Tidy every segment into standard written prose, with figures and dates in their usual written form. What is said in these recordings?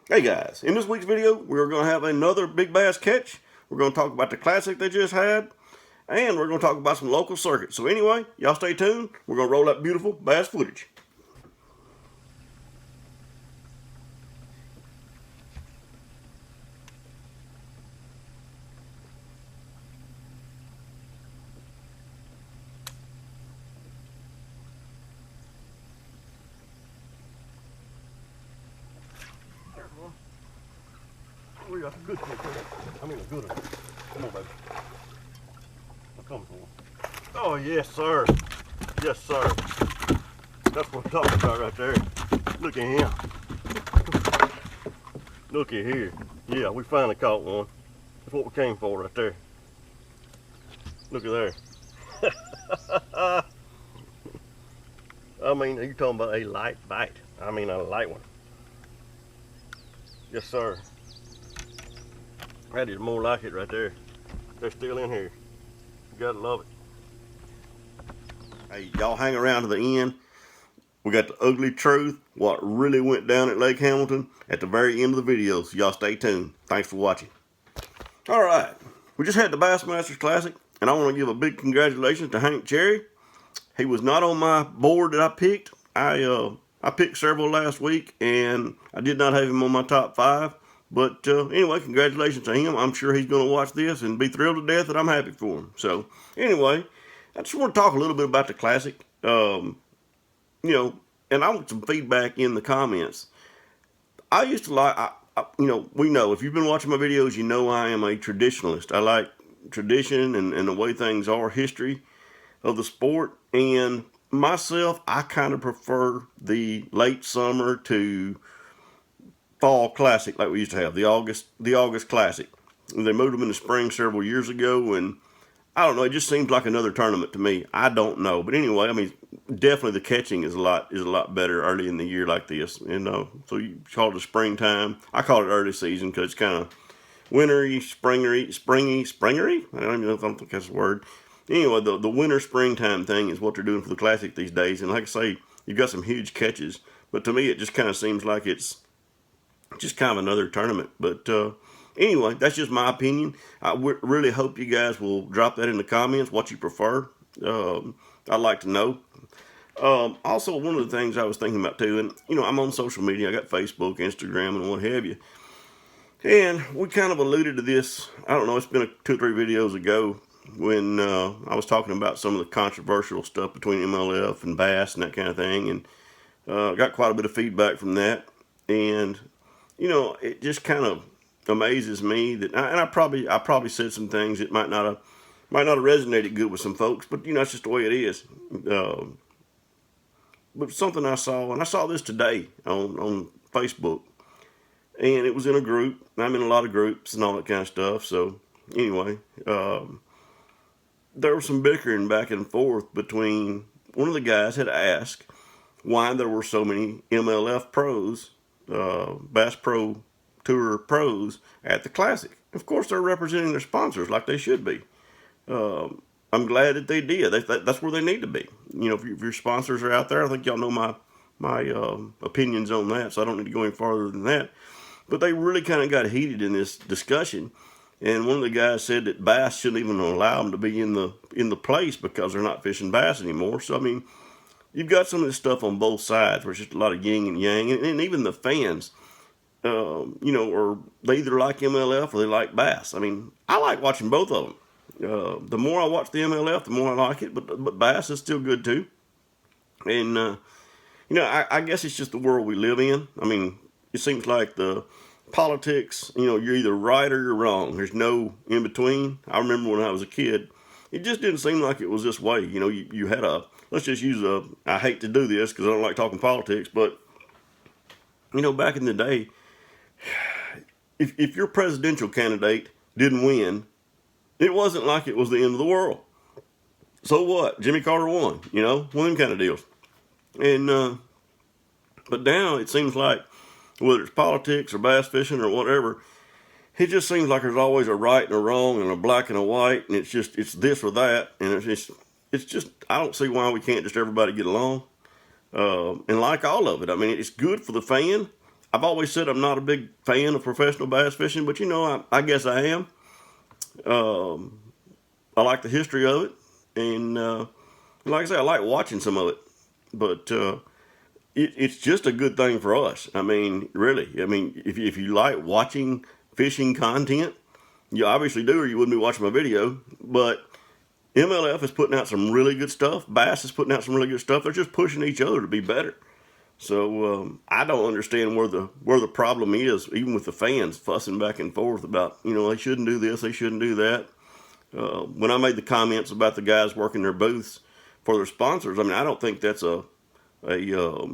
Hey guys, in this week's video, we're going to have another big bass catch. We're going to talk about the Classic they just had, and we're going to talk about some local circuits. So anyway, y'all stay tuned. We're going to roll that beautiful bass footage. We got a good one. I mean a good one. Come on, baby. Come on. Oh, yes, sir. Yes, sir. That's what I'm talking about right there. Look at him. Look at here. Yeah, we finally caught one. That's what we came for right there. Look at there. I mean, you're talking about a light bite. I mean, a light one. Yes, sir. That is more like it right there. They're still in here. You gotta love it. Hey, y'all hang around to the end. We got the ugly truth, what really went down at Lake Hamilton at the very end of the video, so y'all stay tuned. Thanks for watching. All right, we just had the Bassmaster Classic, and I want to give a big congratulations to Hank Cherry. He was not on my board that I picked. I picked several last week, and I did not have him on my top 5. But anyway, congratulations to him. I'm sure he's going to watch this and be thrilled to death, and I'm happy for him. So anyway, I just want to talk a little bit about the Classic. And I want some feedback in the comments. I used to like, we know, if you've been watching my videos, you know I am a traditionalist. I like tradition and the way things are, history of the sport. And myself, I kind of prefer the late summer to fall Classic like we used to have, the August Classic. They moved them in the spring several years ago, and I don't know, it just seems like another tournament to me. I don't know. But anyway, I mean, definitely the catching is a lot better early in the year like this. So you call it the springtime. I call it early season because it's kind of wintery, springy. I don't think that's a word. Anyway, the winter springtime thing is what they're doing for the Classic these days. And like I say, you've got some huge catches. But to me, it just kind of seems like it's just kind of another tournament. But anyway, that's just my opinion. I really hope you guys will drop that in the comments, what you prefer. I'd like to know. Also, one of the things I was thinking about too, and I'm on social media. I got Facebook, Instagram, and what have you. And we kind of alluded to this. I don't know. It's been 2 or 3 videos ago when I was talking about some of the controversial stuff between MLF and Bass and that kind of thing, and got quite a bit of feedback from that. And it just kind of amazes me that, and I probably said some things that might not have resonated good with some folks, but it's just the way it is. But something I saw, and I saw this today on Facebook, and it was in a group. I'm in a lot of groups and all that kind of stuff. So anyway, there was some bickering back and forth between one of the guys had asked why there were so many MLF pros, Bass Pro Tour pros at the Classic. Of course, they're representing their sponsors like they should be. I'm glad that they did. That's where they need to be. If your sponsors are out there, I think y'all know my opinions on that, so I don't need to go any farther than that. But they really kind of got heated in this discussion, and one of the guys said that bass shouldn't even allow them to be in the place because they're not fishing bass anymore. So I mean, you've got some of this stuff on both sides where it's just a lot of yin and yang, and even the fans, or they either like MLF or they like bass. I mean, I like watching both of them. The more I watch the MLF, the more I like it, but bass is still good too. And I guess it's just the world we live in. I mean, it seems like the politics, you're either right or you're wrong. There's no in between. I remember when I was a kid, it just didn't seem like it was this way. You had let's just use I hate to do this because I don't like talking politics, but back in the day, if your presidential candidate didn't win, it wasn't like it was the end of the world. So what? Jimmy Carter won, one of them kind of deals. And but now it seems like whether it's politics or bass fishing or whatever, it just seems like there's always a right and a wrong and a black and a white, and it's this or that, and it's just I don't see why we can't just everybody get along. And like all of it, I mean, it's good for the fan. I've always said I'm not a big fan of professional bass fishing, but I guess I am. I like the history of it, and like I say, I like watching some of it. But it's just a good thing for us. I mean, really. I mean, if you like watching fishing content, you obviously do, or you wouldn't be watching my video. But MLF is putting out some really good stuff. Bass is putting out some really good stuff. They're just pushing each other to be better. So I don't understand where the problem is, even with the fans fussing back and forth about, they shouldn't do this, they shouldn't do that. When I made the comments about the guys working their booths for their sponsors, I mean, I don't think that's a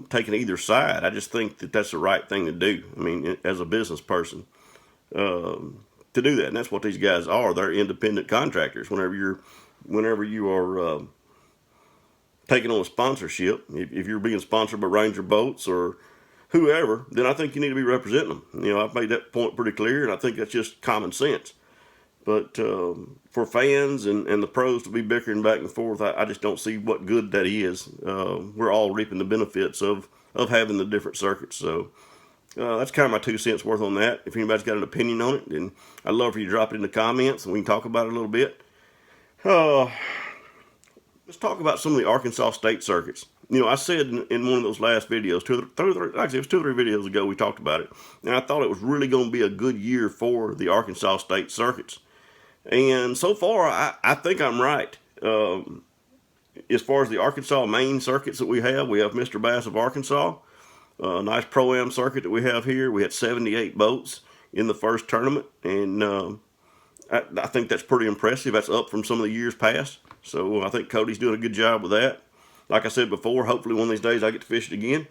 taking either side. I just think that that's the right thing to do. I mean, as a business person, to do that, and that's what these guys are. They're independent contractors. Whenever you are taking on a sponsorship, if you're being sponsored by Ranger Boats or whoever, then I think you need to be representing them. I've made that point pretty clear, and I think that's just common sense. But for fans and the pros to be bickering back and forth, I just don't see what good that is. We're all reaping the benefits of having the different circuits. So that's kind of my 2 cents worth on that. If anybody's got an opinion on it, then I'd love for you to drop it in the comments and we can talk about it a little bit. Let's talk about some of the Arkansas state circuits. I said in one of those last videos, actually it was 2 or 3 videos ago, we talked about it, and I thought it was really going to be a good year for the Arkansas state circuits. And so far, I think I'm right. As far as the Arkansas main circuits that we have Mr. Bass of Arkansas, a nice Pro-Am circuit that we have here. We had 78 boats in the first tournament, and I think that's pretty impressive. That's up from some of the years past. So I think Cody's doing a good job with that. Like I said before, hopefully one of these days I get to fish it again.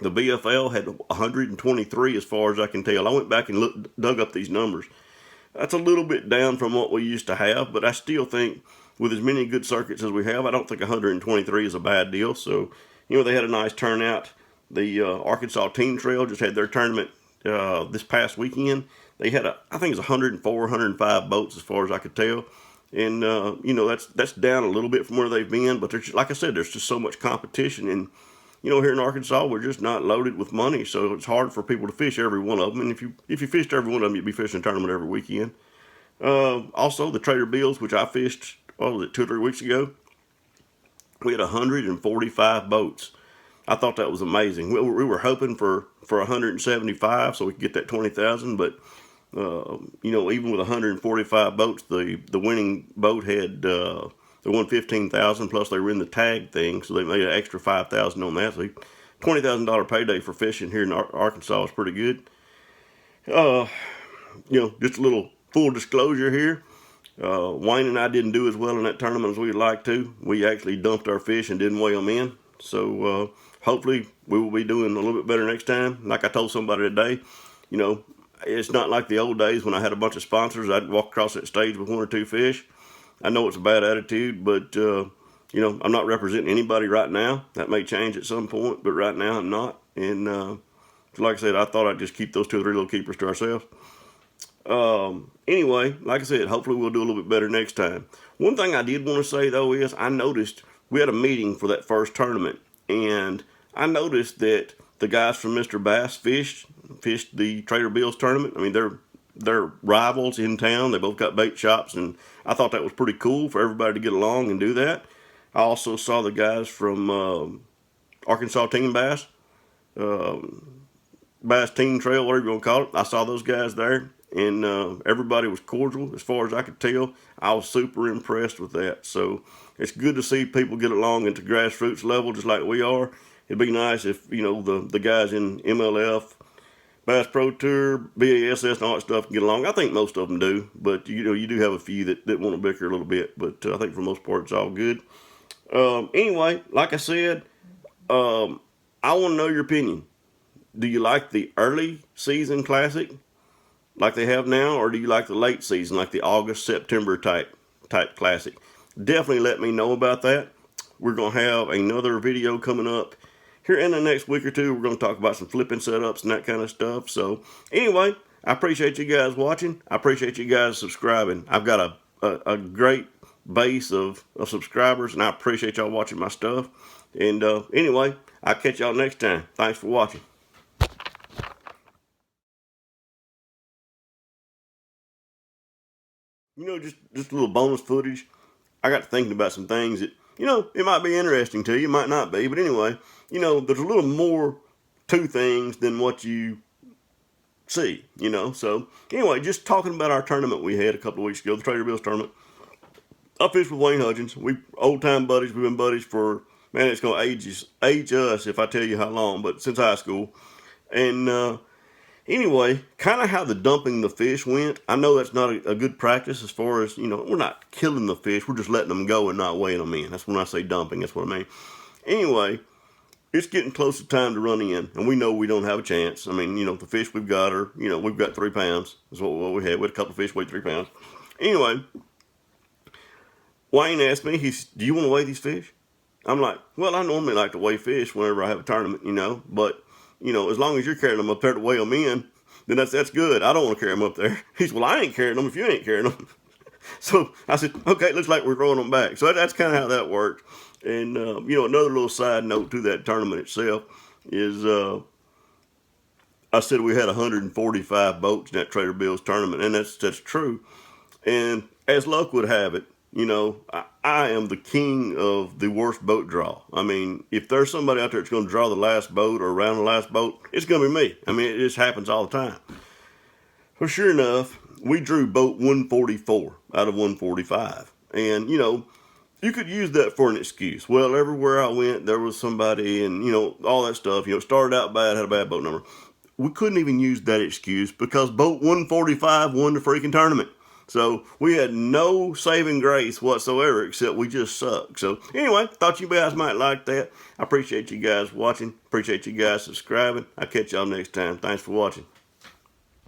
The BFL had 123 as far as I can tell. I went back and dug up these numbers. That's a little bit down from what we used to have, but I still think with as many good circuits as we have, I don't think 123 is a bad deal. So, they had a nice turnout. The Arkansas Team Trail just had their tournament this past weekend. They had I think it was 104, 105 boats as far as I could tell. And, that's down a little bit from where they've been, but like I said, there's just so much competition. And, here in Arkansas, we're just not loaded with money, so it's hard for people to fish every one of them. And if you fished every one of them, you'd be fishing a tournament every weekend. Also, the Trader Bills, which I fished, 2 or 3 weeks ago, we had 145 boats. I thought that was amazing. We were hoping for 175 so we could get that 20,000, but even with 145 boats, the winning boat had they won 15,000 plus they were in the tag thing, so they made an extra 5,000 on that. So $20,000 payday for fishing here in Arkansas is pretty good. Just a little full disclosure here. Wayne and I didn't do as well in that tournament as we'd like to. We actually dumped our fish and didn't weigh them in. So hopefully we will be doing a little bit better next time. Like I told somebody today, it's not like the old days when I had a bunch of sponsors. I'd walk across that stage with 1 or 2 fish. I know it's a bad attitude, but, I'm not representing anybody right now. That may change at some point, but right now I'm not. And like I said, I thought I'd just keep those 2 or 3 little keepers to ourselves. Anyway, like I said, hopefully we'll do a little bit better next time. One thing I did want to say, though, is I noticed we had a meeting for that first tournament, and I noticed that the guys from Mr. Bass fished the Trader Bills tournament. I mean, they're rivals in town. They both got bait shops, and I thought that was pretty cool for everybody to get along and do that. I also saw the guys from Arkansas Team Bass, Bass Team Trail, whatever you want to call it. I saw those guys there, and everybody was cordial as far as I could tell. I was super impressed with that. So it's good to see people get along at the grassroots level just like we are. It'd be nice if, the guys in MLF, Bass Pro Tour, BASS, and all that stuff can get along. I think most of them do, but you do have a few that want to bicker a little bit. But I think for the most part, it's all good. Anyway, like I said, I want to know your opinion. Do you like the early season classic like they have now, or do you like the late season, like the August, September type classic? Definitely let me know about that. We're going to have another video coming up here in the next week or 2. We're going to talk about some flipping setups and that kind of stuff. So anyway, I appreciate you guys watching. I appreciate you guys subscribing. I've got a great base of subscribers, and I appreciate y'all watching my stuff. And anyway, I'll catch y'all next time. Thanks for watching. Just a little bonus footage. I got to thinking about some things that, it might be interesting to you, it might not be, but anyway, there's a little more to things than what you see. So anyway, just talking about our tournament we had a couple of weeks ago, the Trader Bills tournament. I fished with Wayne Hudgens. We old time buddies. We've been buddies for, man, it's gonna age us if I tell you how long, but since high school. And anyway, kind of how the dumping the fish went. I know that's not a good practice as far as, we're not killing the fish. We're just letting them go and not weighing them in. That's when I say dumping. That's what I mean. Anyway, it's getting close to time to run in, and we know we don't have a chance. I mean, the fish we've got are, we've got 3 pounds. That's what we had. We had a couple of fish weighed 3 pounds. Anyway, Wayne asked me, do you want to weigh these fish? I'm like, well, I normally like to weigh fish whenever I have a tournament, but, as long as you're carrying them up there to weigh them in, then that's good. I don't want to carry them up there. He said, well, I ain't carrying them if you ain't carrying them. So I said, okay, looks like we're throwing them back. So that's kind of how that worked. And, another little side note to that tournament itself is I said we had 145 boats in that Trader Bills tournament, and that's true. And as luck would have it, I am the king of the worst boat draw. I mean, if there's somebody out there that's going to draw the last boat or around the last boat, it's going to be me. I mean, it just happens all the time. Well, sure enough, we drew boat 144 out of 145. And, you could use that for an excuse. Well, everywhere I went, there was somebody and, all that stuff. Started out bad, had a bad boat number. We couldn't even use that excuse because boat 145 won the freaking tournament. So we had no saving grace whatsoever, except we just sucked. So anyway, thought you guys might like that. I appreciate you guys watching. Appreciate you guys subscribing. I'll catch y'all next time. Thanks for watching.